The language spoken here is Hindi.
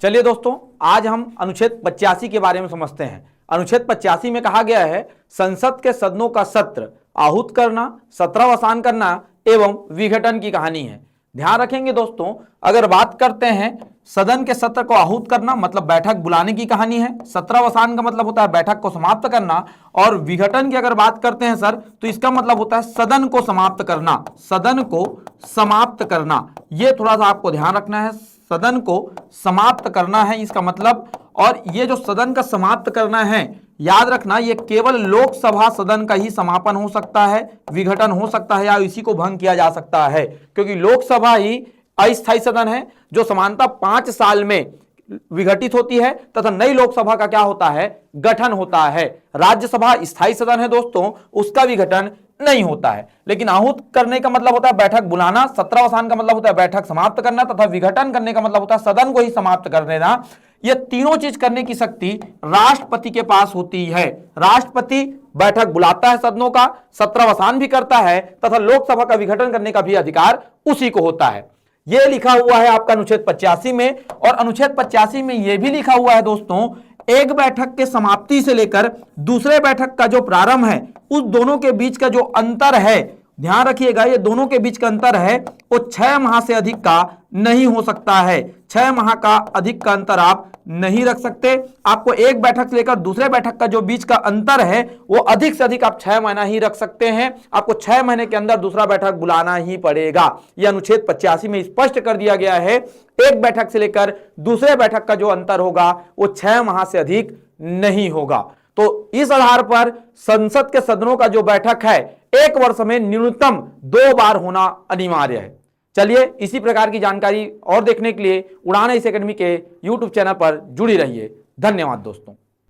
चलिए दोस्तों, आज हम अनुच्छेद 85 के बारे में समझते हैं। अनुच्छेद 85 में कहा गया है संसद के सदनों का सत्र आहूत करना, सत्रावसान करना एवं विघटन की कहानी है। ध्यान रखेंगे दोस्तों, अगर बात करते हैं सदन के सत्र को आहूत करना मतलब बैठक बुलाने की कहानी है, सत्रावसान का मतलब होता है बैठक को समाप्त करना, और विघटन की अगर बात करते हैं सर तो इसका मतलब होता है सदन को समाप्त करना, सदन को समाप्त करना। यह थोड़ा सा आपको ध्यान रखना है, सदन को समाप्त करना है इसका मतलब। और ये जो सदन का समाप्त करना है, याद रखना ये केवल लोकसभा सदन का ही समापन हो सकता है, विघटन हो सकता है या इसी को भंग किया जा सकता है, क्योंकि लोकसभा ही अस्थायी सदन है जो समानता 5 साल में विघटित होती है तथा नई लोकसभा का क्या होता है, गठन होता है। राज्यसभा स्थायी सदन है दोस्तों, उसका विघटन नहीं होता है। लेकिन आहूत करने का मतलब होता है बैठक बुलाना, सत्रावसान का मतलब होता है बैठक समाप्त करना, तथा विघटन करने का मतलब होता है सदन को ही समाप्त कर देना। ये तीनों चीज करने की शक्ति राष्ट्रपति के पास होती है। राष्ट्रपति बैठक बुलाता है सदनों का, सत्रावसान भी करता है तथा लोकसभा का विघटन करने का भी अधिकार उसी को होता है। यह लिखा हुआ है आपका अनुच्छेद 85 में। और अनुच्छेद 85 में यह भी लिखा हुआ है दोस्तों, एक बैठक के समाप्ति से लेकर दूसरे बैठक का जो प्रारंभ है उस दोनों के बीच का जो अंतर है, ध्यान रखिएगा, ये दोनों के बीच का अंतर है वो 6 माह से अधिक का नहीं हो सकता है। 6 माह का अधिक का अंतर आप नहीं रख सकते। आपको एक बैठक से लेकर दूसरे बैठक का जो बीच का अंतर है वो अधिक से अधिक आप 6 महीना ही रख सकते हैं। आपको 6 महीने के अंदर दूसरा बैठक बुलाना ही पड़ेगा। यह अनुच्छेद 85 में स्पष्ट कर दिया गया है। एक बैठक से लेकर दूसरे बैठक का जो अंतर होगा वो 6 माह से अधिक नहीं होगा। तो इस आधार पर संसद के सदनों का जो बैठक है 1 वर्ष में न्यूनतम 2 बार होना अनिवार्य है। चलिए, इसी प्रकार की जानकारी और देखने के लिए उड़ान एकेडमी के YouTube चैनल पर जुड़ी रहिए। धन्यवाद दोस्तों।